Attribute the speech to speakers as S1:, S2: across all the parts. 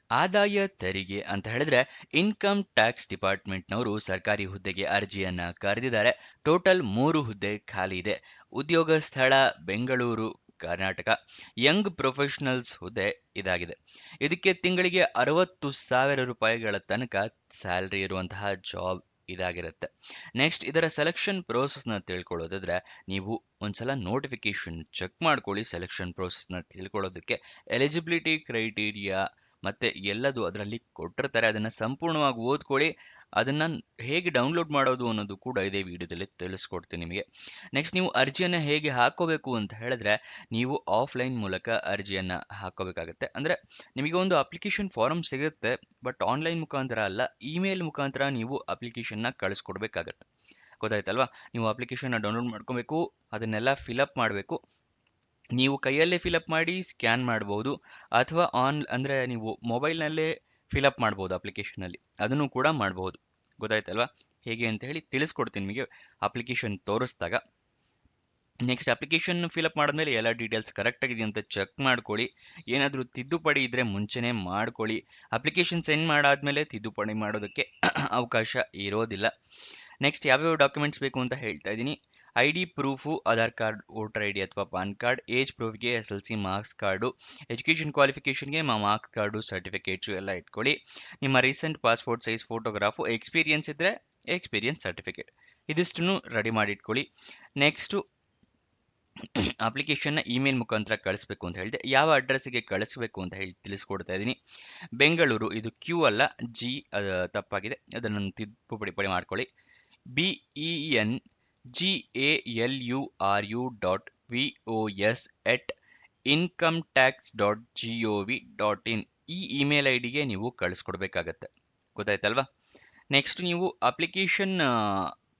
S1: ಆದಾಯ ತೆರಿಗೆ ಅಂತ ಹೇಳಿದ್ರೆ ಇನ್ಕಮ್ ಟ್ಯಾಕ್ಸ್ ಡಿಪಾರ್ಟ್ಮೆಂಟ್ನವರು ಸರ್ಕಾರಿ ಹುದ್ದೆಗೆ ಅರ್ಜಿಯನ್ನ ಕರೆದಿದ್ದಾರೆ. ಟೋಟಲ್ 3 ಹುದ್ದೆ ಖಾಲಿ ಇದೆ. ಉದ್ಯೋಗ ಸ್ಥಳ ಬೆಂಗಳೂರು, ಕರ್ನಾಟಕ. ಯಂಗ್ ಪ್ರೊಫೆಷನಲ್ಸ್ ಹುದ್ದೆ ಇದಾಗಿದೆ. ಇದಕ್ಕೆ ತಿಂಗಳಿಗೆ 60,000 ರೂಪಾಯಿಗಳ ತನಕ ಸ್ಯಾಲರಿ ಇರುವಂತಹ ಜಾಬ್ ಇದಾಗಿರುತ್ತೆ. ನೆಕ್ಸ್ಟ್ ಇದರ ಸೆಲೆಕ್ಷನ್ ಪ್ರೋಸೆಸ್ನ ತಿಳ್ಕೊಳ್ಳೋದಾದ್ರೆ ನೀವು ಒಂದ್ಸಲ ನೋಟಿಫಿಕೇಶನ್ ಚೆಕ್ ಮಾಡ್ಕೊಳ್ಳಿ. ಸೆಲೆಕ್ಷನ್ ಪ್ರೋಸೆಸ್ನ ತಿಳ್ಕೊಳ್ಳೋದಕ್ಕೆ ಎಲಿಜಿಬಿಲಿಟಿ ಕ್ರೈಟೀರಿಯಾ ಮತ್ತೆ ಎಲ್ಲದು ಅದರಲ್ಲಿ ಕೊಟ್ಟಿರ್ತಾರೆ. ಅದನ್ನ ಸಂಪೂರ್ಣವಾಗಿ ಓದ್ಕೊಳ್ಳಿ. ಅದನ್ನ ಹೇಗೆ ಡೌನ್ಲೋಡ್ ಮಾಡೋದು ಅನ್ನೋದು ಕೂಡ ಇದೇ ವಿಡಿಯೋದಲ್ಲಿ ತಿಳಿಸ್ಕೊಡ್ತೀನಿ ನಿಮಗೆ. ನೆಕ್ಸ್ಟ್ ನೀವು ಅರ್ಜಿಯನ್ನ ಹೇಗೆ ಹಾಕೋಬೇಕು ಅಂತ ಹೇಳಿದ್ರೆ ನೀವು ಆಫ್ಲೈನ್ ಮೂಲಕ ಅರ್ಜಿಯನ್ನ ಹಾಕೋಬೇಕಾಗತ್ತೆ. ಅಂದ್ರೆ ನಿಮಗೆ ಒಂದು ಅಪ್ಲಿಕೇಶನ್ ಫಾರಂ ಸಿಗುತ್ತೆ, ಬಟ್ ಆನ್ಲೈನ್ ಮುಖಾಂತರ ಅಲ್ಲ, ಇಮೇಲ್ ಮುಖಾಂತರ ನೀವು ಅಪ್ಲಿಕೇಶನ್ನ ಕಳಿಸ್ಕೊಡ್ಬೇಕಾಗತ್ತೆ. ಗೊತ್ತಾಯ್ತಲ್ವಾ? ನೀವು ಅಪ್ಲಿಕೇಶನ್ನ ಡೌನ್ಲೋಡ್ ಮಾಡ್ಕೋಬೇಕು, ಅದನ್ನೆಲ್ಲ ಫಿಲಪ್ ಮಾಡಬೇಕು. ನೀವು ಕೈಯಲ್ಲೇ ಫಿಲಪ್ ಮಾಡಿ ಸ್ಕ್ಯಾನ್ ಮಾಡಬಹುದು, ಅಥವಾ ಅಂದರೆ ನೀವು ಮೊಬೈಲ್ನಲ್ಲೇ ಫಿಲಪ್ ಮಾಡ್ಬೋದು ಅಪ್ಲಿಕೇಶನಲ್ಲಿ, ಅದನ್ನು ಕೂಡ ಮಾಡಬಹುದು. ಗೊತ್ತಾಯ್ತಲ್ವಾ? ಹೇಗೆ ಅಂತ ಹೇಳಿ ತಿಳಿಸ್ಕೊಡ್ತೀನಿ ನಿಮಗೆ ಅಪ್ಲಿಕೇಶನ್ ತೋರಿಸಿದಾಗ. ನೆಕ್ಸ್ಟ್ ಅಪ್ಲಿಕೇಶನ್ ಫಿಲಪ್ ಮಾಡಿದ್ಮೇಲೆ ಎಲ್ಲ ಡೀಟೇಲ್ಸ್ ಕರೆಕ್ಟ್ ಆಗಿದೆ ಅಂತ ಚೆಕ್ ಮಾಡ್ಕೊಳ್ಳಿ. ಏನಾದರೂ ತಿದ್ದುಪಡಿ ಇದ್ದರೆ ಮುಂಚೆನೇ ಮಾಡ್ಕೊಳ್ಳಿ. ಅಪ್ಲಿಕೇಶನ್ ಸೆಂಡ್ ಮಾಡಾದ್ಮೇಲೆ ತಿದ್ದುಪಡಿ ಮಾಡೋದಕ್ಕೆ ಅವಕಾಶ ಇರೋದಿಲ್ಲ. ನೆಕ್ಸ್ಟ್ ಯಾವ್ಯಾವ ಡಾಕ್ಯುಮೆಂಟ್ಸ್ ಬೇಕು ಅಂತ ಹೇಳ್ತಾ ಇದ್ದೀನಿ. I D proof, Aadhaar card, voter I D ಅಥವಾ ಪಾನ್ ಕಾರ್ಡ್. ಏಜ್ ಪ್ರೂಫ್ಗೆ SSLC ಮಾರ್ಕ್ಸ್ ಕಾರ್ಡು. ಎಜುಕೇಷನ್ ಕ್ವಾಲಿಫಿಕೇಷನ್ಗೆ ಮಾರ್ಕ್ಸ್ ಕಾರ್ಡು, ಸರ್ಟಿಫಿಕೇಟ್ಸು ಎಲ್ಲ ಇಟ್ಕೊಳ್ಳಿ. ನಿಮ್ಮ recent passport size photograph, experience ಇದ್ದರೆ ಎಕ್ಸ್ಪೀರಿಯನ್ಸ್ ಸರ್ಟಿಫಿಕೇಟ್, ಇದಿಷ್ಟನ್ನು ರೆಡಿ ಮಾಡಿಟ್ಕೊಳ್ಳಿ. ನೆಕ್ಸ್ಟು ಅಪ್ಲಿಕೇಶನ್ನ ಇಮೇಲ್ ಮುಖಾಂತರ ಕಳಿಸ್ಬೇಕು ಅಂತ ಹೇಳಿದೆ. ಯಾವ ಅಡ್ರೆಸ್ಸಿಗೆ ಕಳಿಸ್ಬೇಕು ಅಂತ ಹೇಳಿ ತಿಳಿಸ್ಕೊಡ್ತಾ ಇದ್ದೀನಿ. ಬೆಂಗಳೂರು, ಇದು ಕ್ಯೂ ಅಲ್ಲ, ಜಿ ತಪ್ಪಾಗಿದೆ, ಅದನ್ನು ತಿದ್ದುಪಡಿ ಮಾಡ್ಕೊಳ್ಳಿ. BENGALURU.VOS@incometax.gov.in ಈ ಇಮೇಲ್ ಐ ಡಿಗೆ ನೀವು ಕಳಿಸ್ಕೊಡ್ಬೇಕಾಗತ್ತೆ. ಗೊತ್ತಾಯ್ತಲ್ವಾ? ನೆಕ್ಸ್ಟ್ ನೀವು ಅಪ್ಲಿಕೇಶನ್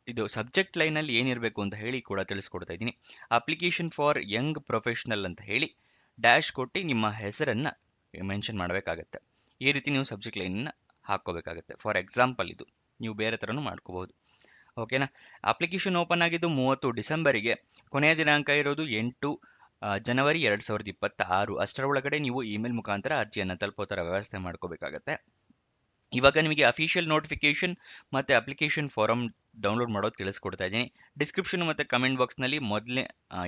S1: ಇದು ಸಬ್ಜೆಕ್ಟ್ ಲೈನಲ್ಲಿ ಏನಿರಬೇಕು ಅಂತ ಹೇಳಿ ಕೂಡ ತಿಳಿಸ್ಕೊಡ್ತಾ ಇದ್ದೀನಿ. ಅಪ್ಲಿಕೇಶನ್ ಫಾರ್ ಯಂಗ್ ಪ್ರೊಫೆಷನಲ್ ಅಂತ ಹೇಳಿ ಡ್ಯಾಶ್ ಕೊಟ್ಟು ನಿಮ್ಮ ಹೆಸರನ್ನು ಮೆನ್ಷನ್ ಮಾಡಬೇಕಾಗತ್ತೆ. ಈ ರೀತಿ ನೀವು ಸಬ್ಜೆಕ್ಟ್ ಲೈನನ್ನು ಹಾಕ್ಕೋಬೇಕಾಗತ್ತೆ. ಫಾರ್ ಎಕ್ಸಾಂಪಲ್ ಇದು ನೀವು ಬೇರೆ ಥರನೂ ಮಾಡ್ಕೋಬಹುದು. ಓಕೆನಾ? ಅಪ್ಲಿಕೇಶನ್ ಓಪನ್ ಆಗಿದ್ದು 30 ಡಿಸೆಂಬರಿಗೆ, ಕೊನೆಯ ದಿನಾಂಕ ಇರೋದು 8 ಜನವರಿ 2026. ಅಷ್ಟರ ಒಳಗಡೆ ನೀವು ಇಮೇಲ್ ಮುಖಾಂತರ ಅರ್ಜಿಯನ್ನು ತಲುಪೋ ಥರ ವ್ಯವಸ್ಥೆ ಮಾಡ್ಕೋಬೇಕಾಗತ್ತೆ. ಇವಾಗ ನಿಮಗೆ ಅಫಿಷಿಯಲ್ ನೋಟಿಫಿಕೇಶನ್ ಮತ್ತು ಅಪ್ಲಿಕೇಶನ್ ಫಾರಮ್ ಡೌನ್ಲೋಡ್ ಮಾಡೋದು ತಿಳಿಸ್ಕೊಡ್ತಾ ಇದ್ದೀನಿ. ಡಿಸ್ಕ್ರಿಪ್ಷನ್ ಮತ್ತು ಕಮೆಂಟ್ ಬಾಕ್ಸ್ನಲ್ಲಿ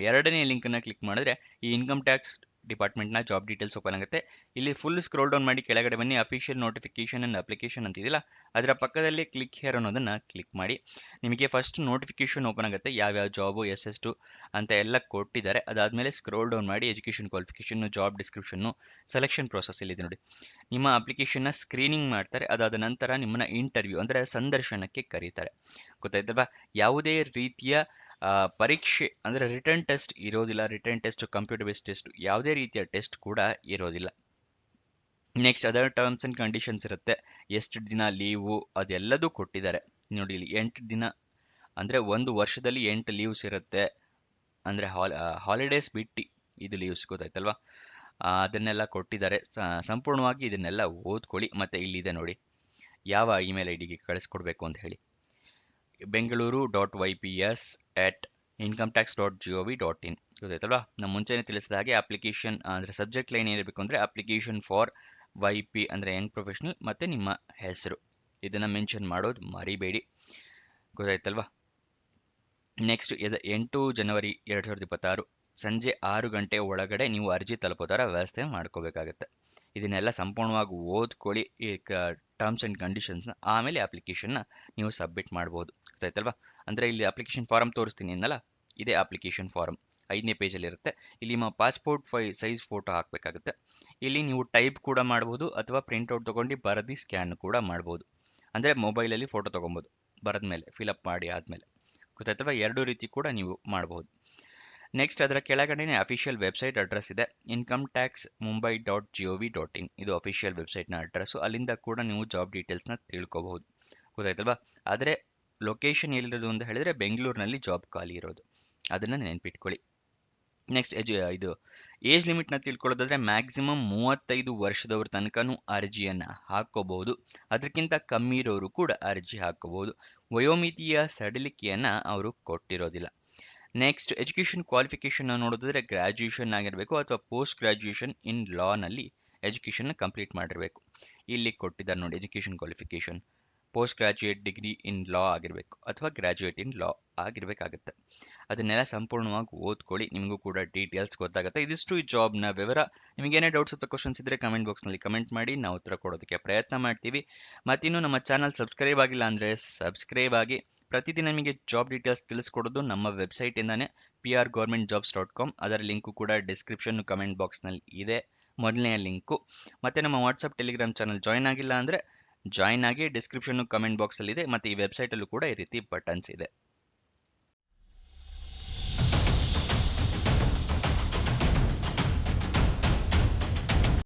S1: ಎರಡನೇ ಲಿಂಕನ್ನು ಕ್ಲಿಕ್ ಮಾಡಿದ್ರೆ ಈ ಇನ್ಕಮ್ ಟ್ಯಾಕ್ಸ್ ಡಿಪಾರ್ಟ್ಮೆಂಟ್ನ ಜಾಬ್ ಡೀಟೇಲ್ಸ್ ಓಪನ್ ಆಗುತ್ತೆ. ಇಲ್ಲಿ ಫುಲ್ ಸ್ಕ್ರೋಲ್ ಡೌನ್ ಮಾಡಿ ಕೆಳಗಡೆ ಬನ್ನಿ. ಅಫಿಷಿಯಲ್ ನೋಟಿಫಿಕೇಶನ್ ಆ್ಯಂಡ್ ಅಪ್ಲಿಕೇಶನ್ ಅಂತಿದೆಯಲ್ಲ, ಅದರ ಪಕ್ಕದಲ್ಲಿ ಕ್ಲಿಕ್ ಹಿಯರ್ ಅನ್ನೋದನ್ನು ಕ್ಲಿಕ್ ಮಾಡಿ. ನಿಮಗೆ ಫಸ್ಟ್ ನೋಟಿಫಿಕೇಶನ್ ಓಪನ್ ಆಗುತ್ತೆ, ಯಾವ್ಯಾವ ಜಾಬು ಎಷ್ಟೆಷ್ಟು ಅಂತ ಎಲ್ಲ ಕೊಟ್ಟಿದ್ದಾರೆ. ಅದಾದಮೇಲೆ ಸ್ಕ್ರೋಲ್ ಡೌನ್ ಮಾಡಿ education qualification, job description, selection process ಇಲ್ಲಿದೆ ನೋಡಿ. ನಿಮ್ಮ ಅಪ್ಲಿಕೇಶನ್ನ ಸ್ಕ್ರೀನಿಂಗ್ ಮಾಡ್ತಾರೆ. ಅದಾದ ನಂತರ ನಿಮ್ಮನ್ನ ಇಂಟರ್ವ್ಯೂ ಅಂದರೆ ಸಂದರ್ಶನಕ್ಕೆ ಕರೀತಾರೆ. ಗೊತ್ತಾಯ್ತಲ್ವಾ? ಯಾವುದೇ ರೀತಿಯ ಪರೀಕ್ಷೆ ಅಂದರೆ ರಿಟರ್ನ್ ಟೆಸ್ಟ್ ಇರೋದಿಲ್ಲ. Return test, computer based test, ಯಾವುದೇ ರೀತಿಯ ಟೆಸ್ಟ್ ಕೂಡ ಇರೋದಿಲ್ಲ. Next other terms and conditions ಇರುತ್ತೆ. ಎಷ್ಟು ದಿನ ಲೀವು ಅದೆಲ್ಲದೂ ಕೊಟ್ಟಿದ್ದಾರೆ ನೋಡಿ. ಇಲ್ಲಿ 8 ದಿನ ಅಂದರೆ ಒಂದು ವರ್ಷದಲ್ಲಿ 8 ಲೀವ್ಸ್ ಇರುತ್ತೆ. ಅಂದರೆ ಹಾಲಿಡೇಸ್ ಬಿಟ್ಟು ಇದು ಲೀವ್ಸ್. ಗೊತ್ತಾಯ್ತಲ್ವಾ? ಅದನ್ನೆಲ್ಲ ಕೊಟ್ಟಿದ್ದಾರೆ. ಸಂಪೂರ್ಣವಾಗಿ ಇದನ್ನೆಲ್ಲ ಓದ್ಕೊಳ್ಳಿ. ಮತ್ತು ಇಲ್ಲಿದೆ ನೋಡಿ ಯಾವ ಇಮೇಲ್ ಐ ಡಿಗೆ ಕಳಿಸ್ಕೊಡ್ಬೇಕು ಅಂತ ಹೇಳಿ. bengaluru.yps@incometax.gov.in. ಗೊತ್ತಾಯ್ತಲ್ವಾ? ನಾನು ಮುಂಚೆನೇ ತಿಳಿಸಿದ ಹಾಗೆ ಅಪ್ಲಿಕೇಶನ್ ಅಂದರೆ ಸಬ್ಜೆಕ್ಟ್ ಲೈನ್ ಏನಿರಬೇಕು ಅಂದರೆ ಅಪ್ಲಿಕೇಶನ್ ಫಾರ್ YP ಅಂದರೆ ಯಂಗ್ ಪ್ರೊಫೆಷನಲ್ ಮತ್ತು ನಿಮ್ಮ ಹೆಸರು, ಇದನ್ನು ಮೆನ್ಷನ್ ಮಾಡೋದು ಮರಿಬೇಡಿ. ಗೊತ್ತಾಯ್ತಲ್ವಾ? ನೆಕ್ಸ್ಟ್ 8 ಜನವರಿ 2026 ಸಂಜೆ 6 ಗಂಟೆ ಒಳಗಡೆ ನೀವು ಅರ್ಜಿ ತಲುಪೋ ಥರ ವ್ಯವಸ್ಥೆ ಮಾಡ್ಕೋಬೇಕಾಗತ್ತೆ. ಇದನ್ನೆಲ್ಲ ಸಂಪೂರ್ಣವಾಗಿ ಓದ್ಕೊಳ್ಳಿ, ಈ ಟರ್ಮ್ಸ್ ಆ್ಯಂಡ್ ಕಂಡೀಷನ್ಸ್ನ. ಆಮೇಲೆ ಅಪ್ಲಿಕೇಶನ್ನ ನೀವು ಸಬ್ಮಿಟ್ ಮಾಡ್ಬೋದು. ಗೊತ್ತಾಯ್ತಲ್ವಾ? ಅಂದರೆ ಇಲ್ಲಿ ಅಪ್ಲಿಕೇಶನ್ ಫಾರಮ್ ತೋರಿಸ್ತೀನಿ ಅನ್ನಲ್ಲ, ಇದೇ ಅಪ್ಲಿಕೇಶನ್ ಫಾರಮ್ 5ನೇ ಪೇಜಲ್ಲಿರುತ್ತೆ. ಇಲ್ಲಿ ನಿಮ್ಮ ಪಾಸ್ಪೋರ್ಟ್ ಸೈಜ್ ಫೋಟೋ ಹಾಕಬೇಕಾಗುತ್ತೆ. ಇಲ್ಲಿ ನೀವು ಟೈಪ್ ಕೂಡ ಮಾಡ್ಬೋದು, ಅಥವಾ ಪ್ರಿಂಟ್ಔಟ್ ತೊಗೊಂಡು ಬರೆದು ಸ್ಕ್ಯಾನ್ ಕೂಡ ಮಾಡ್ಬೋದು. ಅಂದರೆ ಮೊಬೈಲಲ್ಲಿ ಫೋಟೋ ತೊಗೊಬೋದು ಬರೆದ ಮೇಲೆ, ಫಿಲಪ್ ಮಾಡಿ ಆದಮೇಲೆ. ಗೊತ್ತಾಯ್ತಲ್ವಾ? ಎರಡೂ ರೀತಿ ಕೂಡ ನೀವು ಮಾಡಬಹುದು. ನೆಕ್ಸ್ಟ್ ಅದರ ಕೆಳಗಡೆನೆ ಅಫಿಷಿಯಲ್ ವೆಬ್ಸೈಟ್ ಅಡ್ರೆಸ್ ಇದೆ, incometaxmumbai.gov.in. ಇದು ಅಫಿಷಿಯಲ್ ವೆಬ್ಸೈಟ್ನ ಅಡ್ರೆಸ್ಸು. ಅಲ್ಲಿಂದ ಕೂಡ ನೀವು ಜಾಬ್ ಡೀಟೇಲ್ಸ್ನ ತಿಳ್ಕೊಬಹುದು. ಗೊತ್ತಾಯ್ತಲ್ವಾ? ಆದರೆ ಲೊಕೇಶನ್ ಎಲ್ಲಿರೋದು ಅಂತ ಹೇಳಿದರೆ ಬೆಂಗಳೂರಿನಲ್ಲಿ ಜಾಬ್ ಖಾಲಿ ಇರೋದು, ಅದನ್ನು ನೆನ್ಪಿಟ್ಕೊಳ್ಳಿ. ನೆಕ್ಸ್ಟ್ ಇದು ಏಜ್ ಲಿಮಿಟ್ನ ತಿಳ್ಕೊಳ್ಳೋದಾದ್ರೆ ಮ್ಯಾಕ್ಸಿಮಮ್ 35 ವರ್ಷದವ್ರ ತನಕನೂ ಅರ್ಜಿಯನ್ನು ಹಾಕ್ಕೋಬಹುದು. ಅದಕ್ಕಿಂತ ಕಮ್ಮಿ ಇರೋರು ಕೂಡ ಅರ್ಜಿ ಹಾಕ್ಕೋಬಹುದು. ವಯೋಮಿತಿಯ ಸಡಿಲಿಕೆಯನ್ನು ಅವರು ಕೊಟ್ಟಿರೋದಿಲ್ಲ. ನೆಕ್ಸ್ಟ್ ಎಜುಕೇಷನ್ ಕ್ವಾಲಿಫಿಕೇಷನ್ ನೋಡೋದಾದ್ರೆ ಗ್ರ್ಯಾಜುಯೇಷನ್ ಆಗಿರಬೇಕು ಅಥವಾ ಪೋಸ್ಟ್ ಗ್ರ್ಯಾಜುಯೇಷನ್ ಇನ್ ಲಾನಲ್ಲಿ ಎಜುಕೇಷನ್ನ ಕಂಪ್ಲೀಟ್ ಮಾಡಿರಬೇಕು. ಇಲ್ಲಿ ಕೊಟ್ಟಿದ್ದಾರೆ ನೋಡಿ education qualification. Post graduate degree in law ಆಗಿರಬೇಕು ಅಥವಾ ಗ್ರಾಜ್ಯುಯೇಟ್ ಇನ್ ಲಾ ಆಗಿರಬೇಕಾಗುತ್ತೆ. ಅದನ್ನೆಲ್ಲ ಸಂಪೂರ್ಣವಾಗಿ ಓದ್ಕೊಳ್ಳಿ, ನಿಮಗೂ ಕೂಡ ಡೀಟೇಲ್ಸ್ ಗೊತ್ತಾಗುತ್ತೆ. ಇದಿಷ್ಟು ಈ ಜಾಬ್ನ ವಿವರ. ನಿಮಗೇನೇ ಡೌಟ್ಸ್ ಅಥವಾ ಕ್ವಶನ್ಸ್ ಇದ್ದರೆ ಕಮೆಂಟ್ ಬಾಕ್ಸ್ನಲ್ಲಿ ಕಮೆಂಟ್ ಮಾಡಿ, ನಾವು ಉತ್ತರ ಕೊಡೋದಕ್ಕೆ ಪ್ರಯತ್ನ ಮಾಡ್ತೀವಿ. ಮತ್ತಿನ್ನು ನಮ್ಮ ಚಾನಲ್ ಸಬ್ಸ್ಕ್ರೈಬ್ ಆಗಿಲ್ಲ ಅಂದರೆ ಸಬ್ಸ್ಕ್ರೈಬ್ ಆಗಿ. ಪ್ರತಿದಿನ ನಿಮಗೆ ಜಾಬ್ ಡೀಟೇಲ್ಸ್ ತಿಳಿಸ್ಕೊಡೋದು ನಮ್ಮ ವೆಬ್ಸೈಟಿಂದಾನೇ, prgovernmentjobs.com. ಅದರ ಲಿಂಕು ಕೂಡ ಡಿಸ್ಕ್ರಿಪ್ಷನ್ ಕಮೆಂಟ್ ಬಾಕ್ಸ್ನಲ್ಲಿ ಇದೆ, ಮೊದಲನೆಯ ಲಿಂಕು. ಮತ್ತು ನಮ್ಮ ವಾಟ್ಸಪ್ ಟೆಲಿಗ್ರಾಮ್ ಚಾನಲ್ ಜಾಯ್ನ್ ಆಗಿಲ್ಲ ಅಂದರೆ ಜಾಯ್ನ್ ಆಗಿ, ಡಿಸ್ಕ್ರಿಪ್ಷನ್ ಕಮೆಂಟ್ ಬಾಕ್ಸಲ್ಲಿ ಇದೆ. ಮತ್ತು ಈ ವೆಬ್ಸೈಟಲ್ಲೂ ಕೂಡ ಈ ರೀತಿ ಬಟನ್ಸ್ ಇದೆ.